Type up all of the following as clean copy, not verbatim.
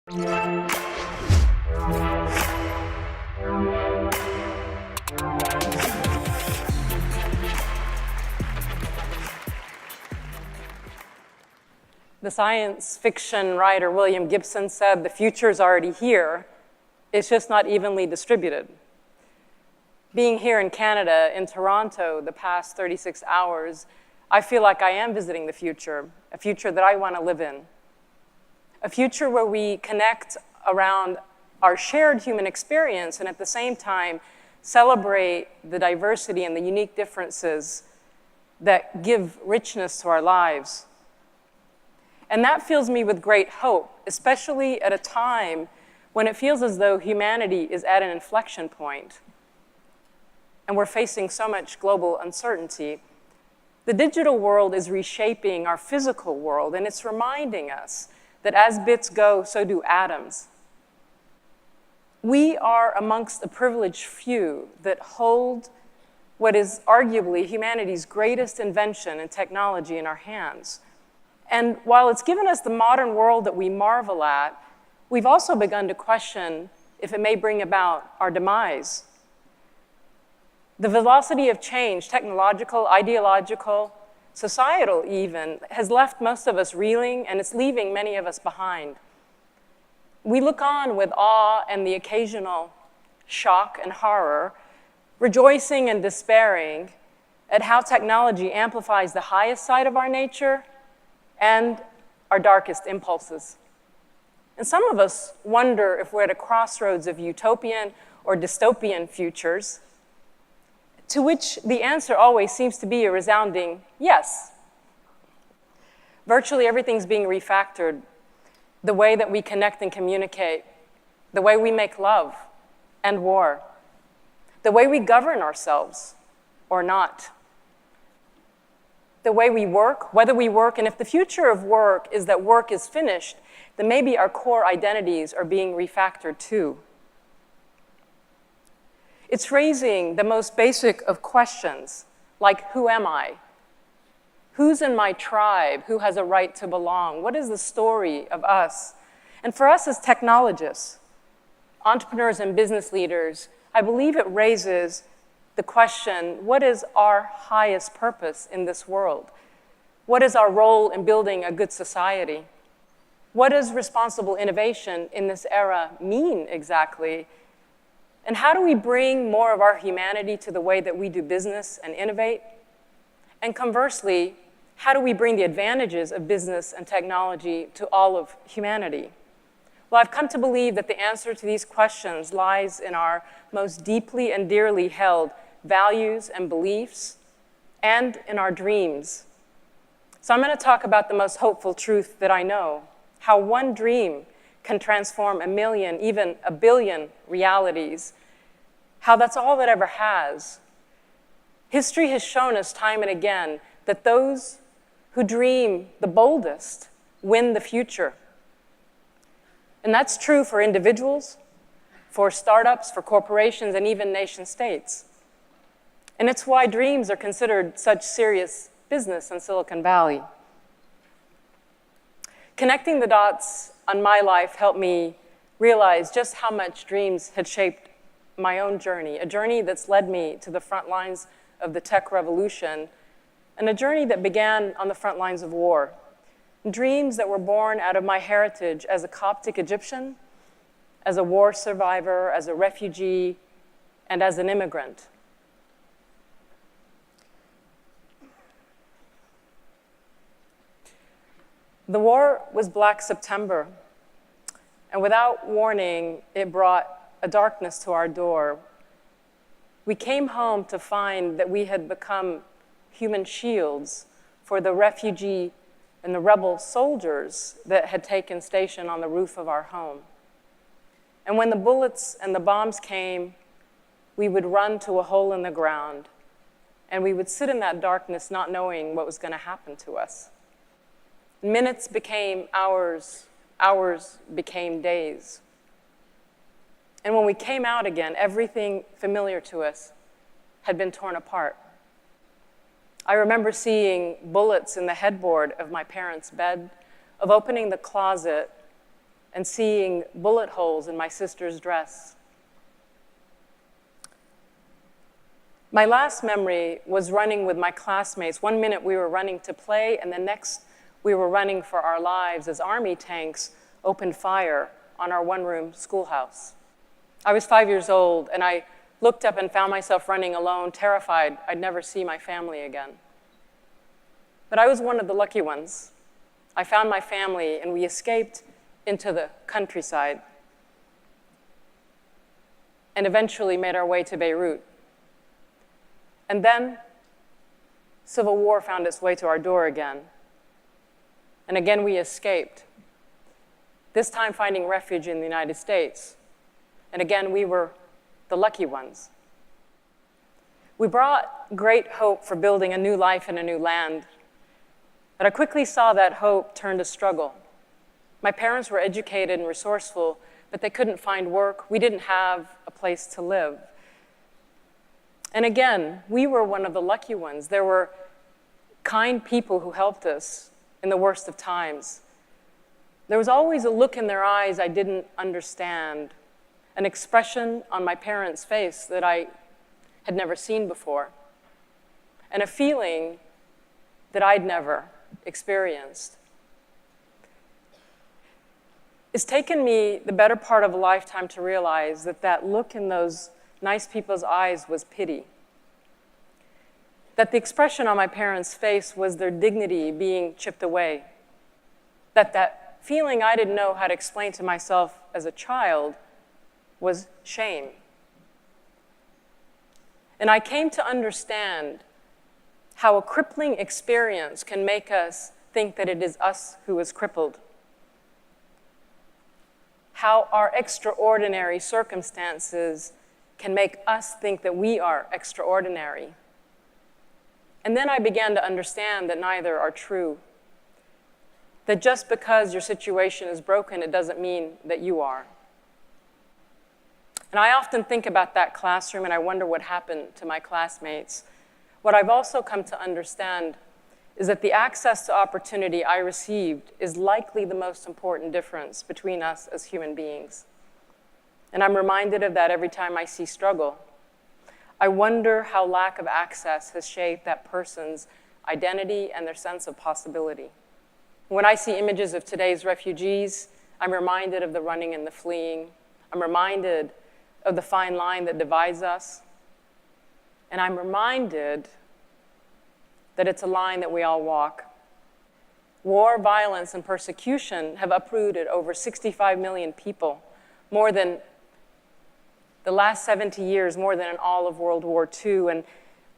The science fiction writer William Gibson said, "The future is already here. It's just not evenly distributed." Being here in Canada, in Toronto, the past 36 hours, I feel like I am visiting the future, a future that I want to live in. A future where we connect around our shared human experience and at the same time celebrate the diversity and the unique differences that give richness to our lives. And that fills me with great hope, especially at a time when it feels as though humanity is at an inflection point and we're facing so much global uncertainty. The digital world is reshaping our physical world, and it's reminding us that as bits go, so do atoms. We are amongst a privileged few that hold what is arguably humanity's greatest invention and technology in our hands. And while it's given us the modern world that we marvel at, we've also begun to question if it may bring about our demise. The velocity of change, technological, ideological, societal even, has left most of us reeling, and it's leaving many of us behind. We look on with awe and the occasional shock and horror, rejoicing and despairing at how technology amplifies the highest side of our nature and our darkest impulses. And some of us wonder if we're at a crossroads of utopian or dystopian futures, to which the answer always seems to be a resounding yes. Virtually everything's being refactored. The way that we connect and communicate, the way we make love and war, the way we govern ourselves or not, the way we work, whether we work, and if the future of work is that work is finished, then maybe our core identities are being refactored too. It's raising the most basic of questions, like who am I? Who's in my tribe? Who has a right to belong? What is the story of us? And for us as technologists, entrepreneurs and business leaders, I believe it raises the question, what is our highest purpose in this world? What is our role in building a good society? What does responsible innovation in this era mean exactly? And how do we bring more of our humanity to the way that we do business and innovate? And conversely, how do we bring the advantages of business and technology to all of humanity? Well, I've come to believe that the answer to these questions lies in our most deeply and dearly held values and beliefs, and in our dreams. So I'm going to talk about the most hopeful truth that I know, how one dream can transform a million, even a billion realities, how that's all that ever has. History has shown us time and again that those who dream the boldest win the future. And that's true for individuals, for startups, for corporations, and even nation states. And it's why dreams are considered such serious business in Silicon Valley. Connecting the dots on my life helped me realize just how much dreams had shaped my own journey, a journey that's led me to the front lines of the tech revolution, and a journey that began on the front lines of war. Dreams that were born out of my heritage as a Coptic Egyptian, as a war survivor, as a refugee, and as an immigrant. The war was Black September, and without warning, it brought a darkness to our door. We came home to find that we had become human shields for the refugee and the rebel soldiers that had taken station on the roof of our home. And when the bullets and the bombs came, we would run to a hole in the ground, and we would sit in that darkness not knowing what was going to happen to us. Minutes became hours, hours became days. And when we came out again, everything familiar to us had been torn apart. I remember seeing bullets in the headboard of my parents' bed, of opening the closet and seeing bullet holes in my sister's dress. My last memory was running with my classmates. One minute we were running to play, and the next we were running for our lives as army tanks opened fire on our one-room schoolhouse. I was 5 years old, and I looked up and found myself running alone, terrified I'd never see my family again. But I was one of the lucky ones. I found my family, and we escaped into the countryside and eventually made our way to Beirut. And then civil war found its way to our door again. And again we escaped, this time finding refuge in the United States. And again we were the lucky ones. We brought great hope for building a new life in a new land. But I quickly saw that hope turn to struggle. My parents were educated and resourceful, but they couldn't find work. We didn't have a place to live. And again, we were one of the lucky ones. There were kind people who helped us in the worst of times. There was always a look in their eyes I didn't understand, an expression on my parents' face that I had never seen before, and a feeling that I'd never experienced. It's taken me the better part of a lifetime to realize that that look in those nice people's eyes was pity. That the expression on my parents' face was their dignity being chipped away. That feeling I didn't know how to explain to myself as a child was shame. And I came to understand how a crippling experience can make us think that it is us who is crippled. How our extraordinary circumstances can make us think that we are extraordinary. And then I began to understand that neither are true. That just because your situation is broken, it doesn't mean that you are. And I often think about that classroom and I wonder what happened to my classmates. What I've also come to understand is that the access to opportunity I received is likely the most important difference between us as human beings. And I'm reminded of that every time I see struggle. I wonder how lack of access has shaped that person's identity and their sense of possibility. When I see images of today's refugees, I'm reminded of the running and the fleeing. I'm reminded of the fine line that divides us. And I'm reminded that it's a line that we all walk. War, violence, and persecution have uprooted over 65 million people, more than the last 70 years, more than in all of World War II. And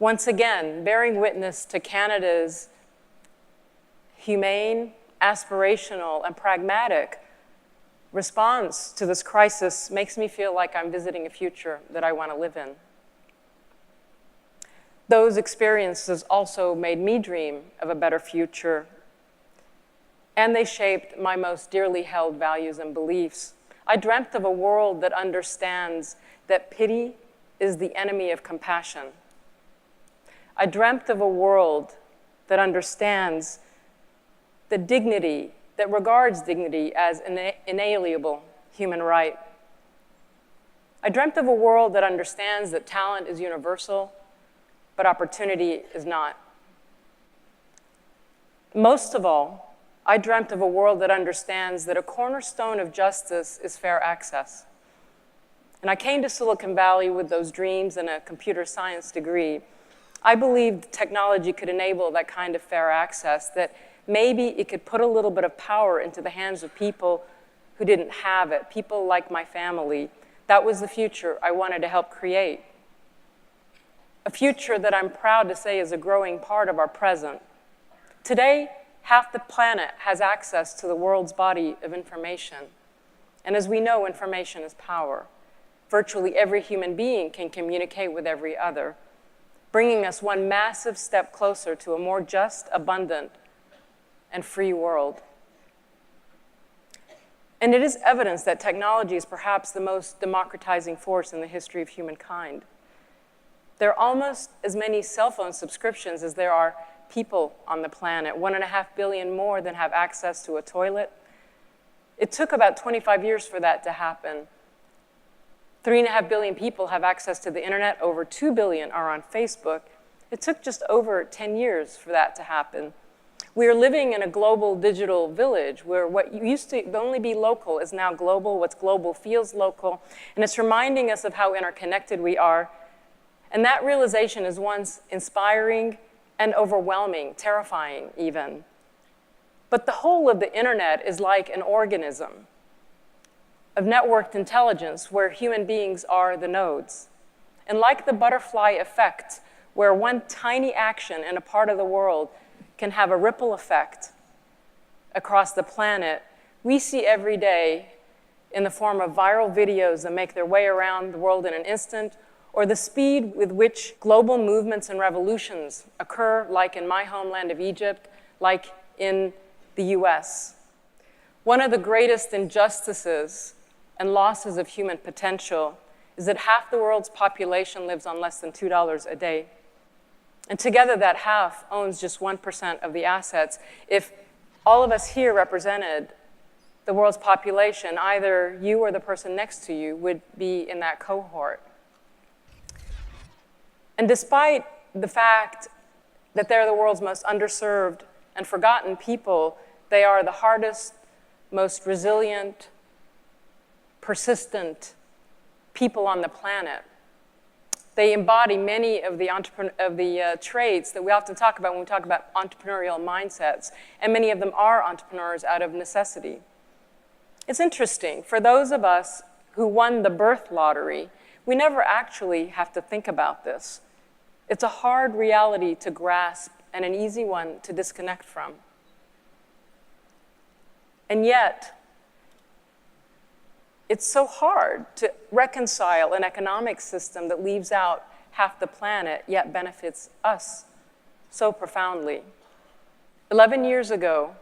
once again, bearing witness to Canada's humane, aspirational, and pragmatic response to this crisis makes me feel like I'm visiting a future that I want to live in. Those experiences also made me dream of a better future, and they shaped my most dearly held values and beliefs. I dreamt of a world that understands that pity is the enemy of compassion. I dreamt of a world that understands the dignity, that regards dignity as an inalienable human right. I dreamt of a world that understands that talent is universal, but opportunity is not. Most of all, I dreamt of a world that understands that a cornerstone of justice is fair access. And I came to Silicon Valley with those dreams and a computer science degree. I believed technology could enable that kind of fair access, that maybe it could put a little bit of power into the hands of people who didn't have it, people like my family. That was the future I wanted to help create. A future that I'm proud to say is a growing part of our present. Today, half the planet has access to the world's body of information. And as we know, information is power. Virtually every human being can communicate with every other, bringing us one massive step closer to a more just, abundant, and free world. And it is evidence that technology is perhaps the most democratizing force in the history of humankind. There are almost as many cell phone subscriptions as there are people on the planet, 1.5 billion more than have access to a toilet, It took about 25 years for that to happen. 3.5 billion people have access to the internet. Over 2 billion are on Facebook. It took just over 10 years for that to happen. We are living in a global digital village where what used to only be local is now global. What's global feels local. And it's reminding us of how interconnected we are. And that realization is once inspiring and overwhelming, terrifying even. But the whole of the internet is like an organism of networked intelligence where human beings are the nodes. And like the butterfly effect, where one tiny action in a part of the world can have a ripple effect across the planet, we see every day in the form of viral videos that make their way around the world in an instant, or the speed with which global movements and revolutions occur, like in my homeland of Egypt, like in the US. One of the greatest injustices and losses of human potential is that half the world's population lives on less than $2 a day. And together that half owns just 1% of the assets. If all of us here represented the world's population, either you or the person next to you would be in that cohort. And despite the fact that they're the world's most underserved and forgotten people, they are the hardest, most resilient, persistent people on the planet. They embody many of the traits that we often talk about when we talk about entrepreneurial mindsets, and many of them are entrepreneurs out of necessity. It's interesting, for those of us who won the birth lottery, we never actually have to think about this. It's a hard reality to grasp and an easy one to disconnect from. And yet, it's so hard to reconcile an economic system that leaves out half the planet, yet benefits us so profoundly. 11 years ago,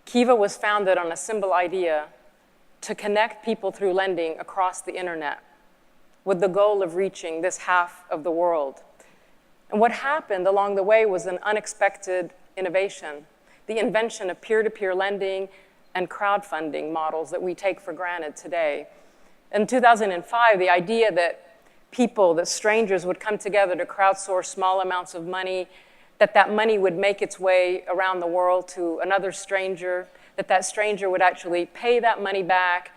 Kiva was founded on a simple idea to connect people through lending across the internet with the goal of reaching this half of the world. And what happened along the way was an unexpected innovation, the invention of peer-to-peer lending and crowdfunding models that we take for granted today. In 2005, the idea that strangers would come together to crowdsource small amounts of money, that money would make its way around the world to another stranger, that stranger would actually pay that money back,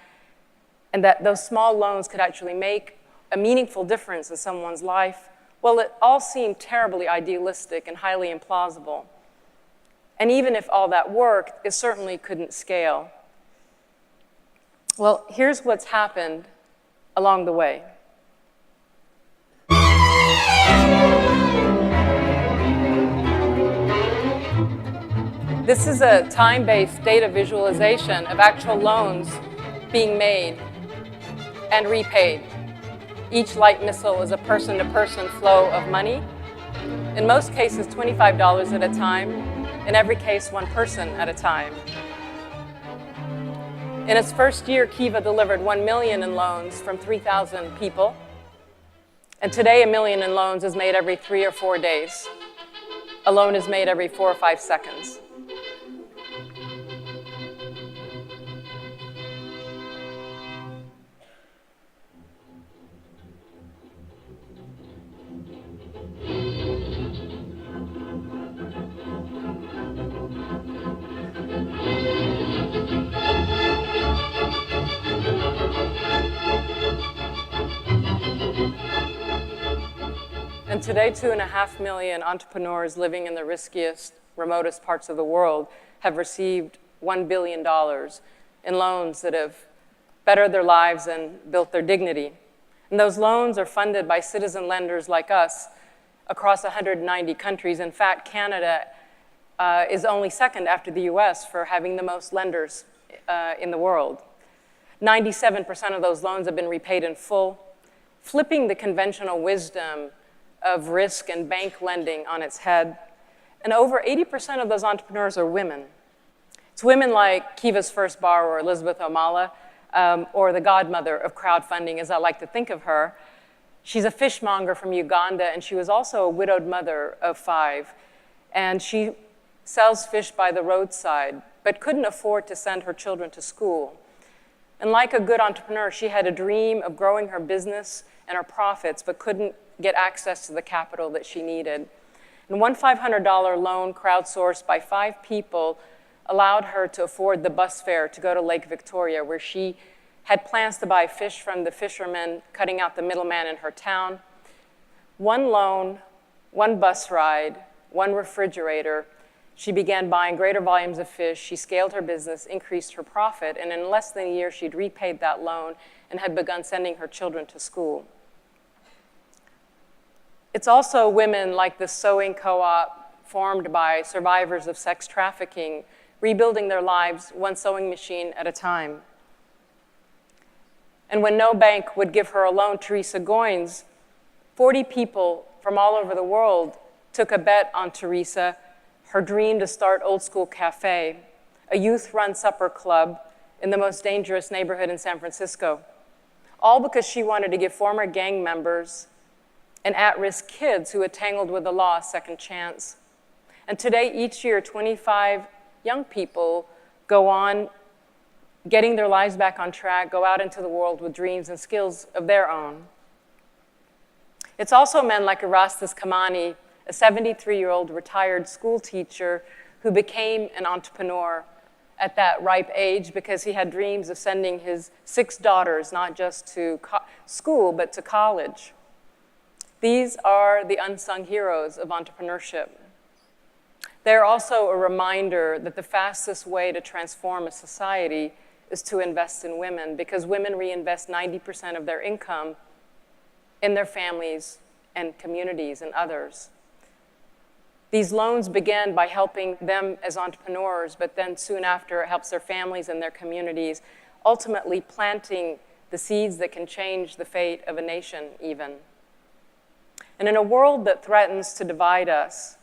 and that those small loans could actually make a meaningful difference in someone's life. Well, it all seemed terribly idealistic and highly implausible. And even if all that worked, it certainly couldn't scale. Well, here's what's happened along the way. This is a time-based data visualization of actual loans being made and repaid. Each light missile is a person-to-person flow of money. In most cases, $25 at a time. In every case, one person at a time. In its first year, Kiva delivered 1 million in loans from 3,000 people. And today, 1 million in loans is made every 3 or 4 days. A loan is made every 4 or 5 seconds. And today, 2.5 million entrepreneurs living in the riskiest, remotest parts of the world have received $1 billion in loans that have bettered their lives and built their dignity. And those loans are funded by citizen lenders like us across 190 countries. In fact, Canada is only second after the US for having the most lenders in the world. 97% of those loans have been repaid in full, flipping the conventional wisdom of risk and bank lending on its head. And over 80% of those entrepreneurs are women. It's women like Kiva's first borrower, Elizabeth Omala, or the godmother of crowdfunding, as I like to think of her. She's a fishmonger from Uganda, and she was also a widowed mother of 5. And she sells fish by the roadside but couldn't afford to send her children to school. And like a good entrepreneur, she had a dream of growing her business and her profits, but couldn't get access to the capital that she needed. And one $500 loan crowdsourced by 5 people allowed her to afford the bus fare to go to Lake Victoria, where she had plans to buy fish from the fishermen, cutting out the middleman in her town. One loan, one bus ride, one refrigerator. She began buying greater volumes of fish. She scaled her business, increased her profit, and in less than a year, she'd repaid that loan and had begun sending her children to school. It's also women like the sewing co-op formed by survivors of sex trafficking, rebuilding their lives one sewing machine at a time. And when no bank would give her a loan, Teresa Goins, 40 people from all over the world took a bet on Teresa, her dream to start Old School Cafe, a youth-run supper club in the most dangerous neighborhood in San Francisco, all because she wanted to give former gang members and at-risk kids who had tangled with the law a second chance. And today, each year, 25 young people go on getting their lives back on track, go out into the world with dreams and skills of their own. It's also men like Erastus Kamani, a 73-year-old retired school teacher who became an entrepreneur at that ripe age because he had dreams of sending his 6 daughters not just to school, but to college. These are the unsung heroes of entrepreneurship. They're also a reminder that the fastest way to transform a society is to invest in women, because women reinvest 90% of their income in their families and communities and others. These loans begin by helping them as entrepreneurs, but then soon after it helps their families and their communities, ultimately planting the seeds that can change the fate of a nation even. And in a world that threatens to divide us,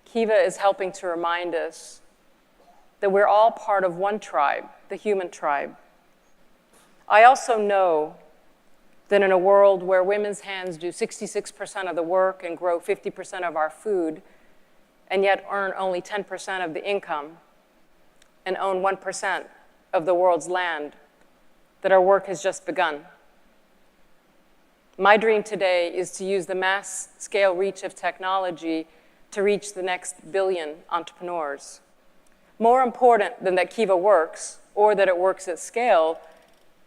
Kiva is helping to remind us that we're all part of one tribe, the human tribe. I also know that in a world where women's hands do 66% of the work and grow 50% of our food, and yet earn only 10% of the income and own 1% of the world's land, that our work has just begun. My dream today is to use the mass-scale reach of technology to reach the next billion entrepreneurs. More important than that Kiva works, or that it works at scale,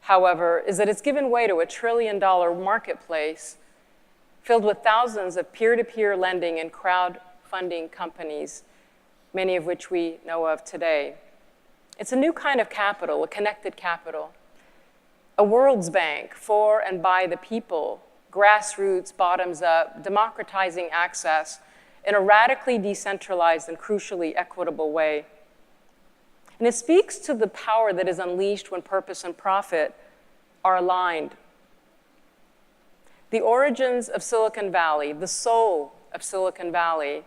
however, is that it's given way to a $1 trillion marketplace filled with thousands of peer-to-peer lending and crowdfunding companies, many of which we know of today. It's a new kind of capital, a connected capital. A world's bank for and by the people, grassroots, bottoms up, democratizing access in a radically decentralized and crucially equitable way. And it speaks to the power that is unleashed when purpose and profit are aligned. The origins of Silicon Valley, the soul of Silicon Valley,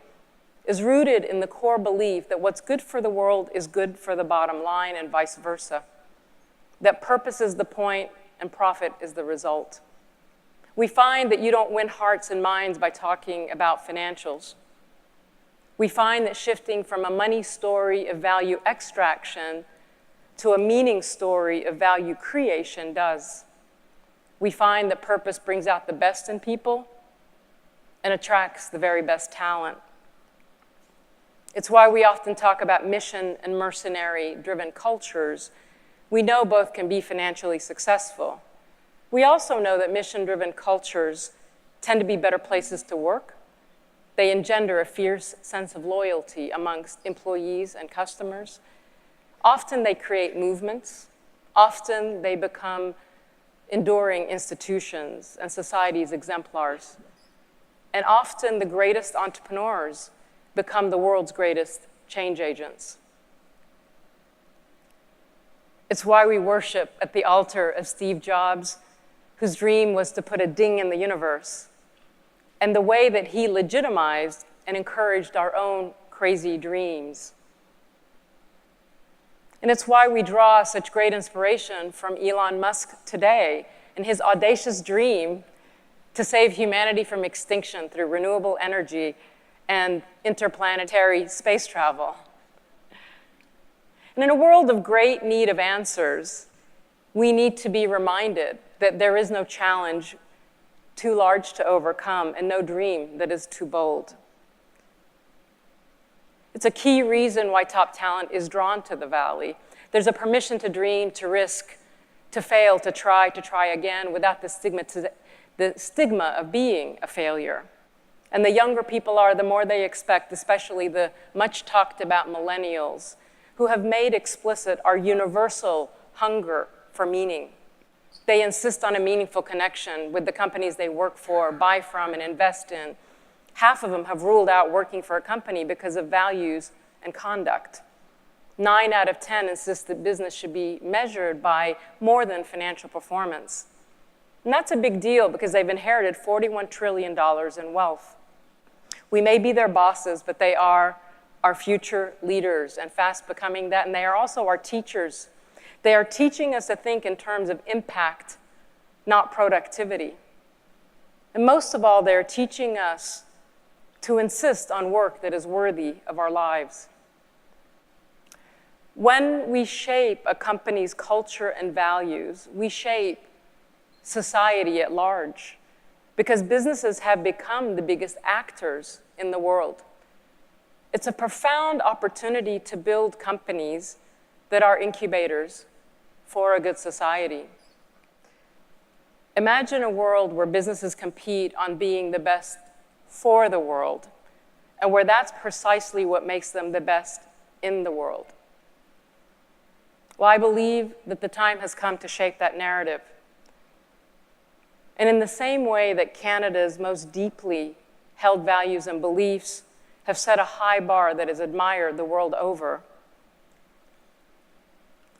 is rooted in the core belief that what's good for the world is good for the bottom line and vice versa. That purpose is the point and profit is the result. We find that you don't win hearts and minds by talking about financials. We find that shifting from a money story of value extraction to a meaning story of value creation does. We find that purpose brings out the best in people and attracts the very best talent. It's why we often talk about mission and mercenary-driven cultures. We know both can be financially successful. We also know that mission-driven cultures tend to be better places to work. They engender a fierce sense of loyalty amongst employees and customers. Often they create movements. Often they become enduring institutions and society's exemplars. And often the greatest entrepreneurs become the world's greatest change agents. It's why we worship at the altar of Steve Jobs, whose dream was to put a ding in the universe, and the way that he legitimized and encouraged our own crazy dreams. And it's why we draw such great inspiration from Elon Musk today and his audacious dream to save humanity from extinction through renewable energy and interplanetary space travel. And in a world of great need of answers, we need to be reminded that there is no challenge too large to overcome and no dream that is too bold. It's a key reason why top talent is drawn to the Valley. There's a permission to dream, to risk, to fail, to try again without the stigma of being a failure. And the younger people are, the more they expect, especially the much talked about millennials, who have made explicit our universal hunger for meaning. They insist on a meaningful connection with the companies they work for, buy from, and invest in. Half of them have ruled out working for a company because of values and conduct. 9 out of 10 insist that business should be measured by more than financial performance. And that's a big deal because they've inherited $41 trillion in wealth. We may be their bosses, but they are our future leaders and fast becoming that, and they are also our teachers. They are teaching us to think in terms of impact, not productivity. And most of all, they're teaching us to insist on work that is worthy of our lives. When we shape a company's culture and values, we shape society at large, because businesses have become the biggest actors in the world. It's a profound opportunity to build companies that are incubators for a good society. Imagine a world where businesses compete on being the best for the world, and where that's precisely what makes them the best in the world. Well, I believe that the time has come to shape that narrative. And in the same way that Canada's most deeply held values and beliefs have set a high bar that is admired the world over,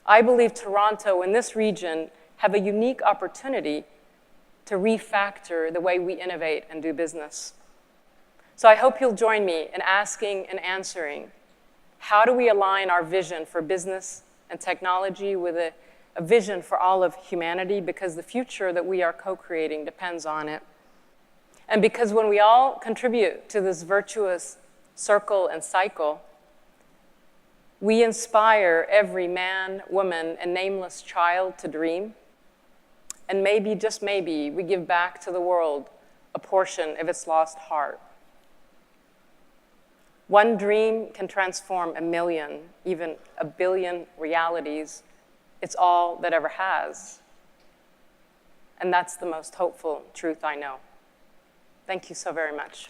I believe Toronto and this region have a unique opportunity to refactor the way we innovate and do business. So I hope you'll join me in asking and answering, how do we align our vision for business and technology with a vision for all of humanity? Because the future that we are co-creating depends on it. And because when we all contribute to this virtuous circle and cycle, we inspire every man, woman, and nameless child to dream. And maybe, just maybe, we give back to the world a portion of its lost heart. One dream can transform a million, even a billion realities. It's all that ever has. And that's the most hopeful truth I know. Thank you so very much.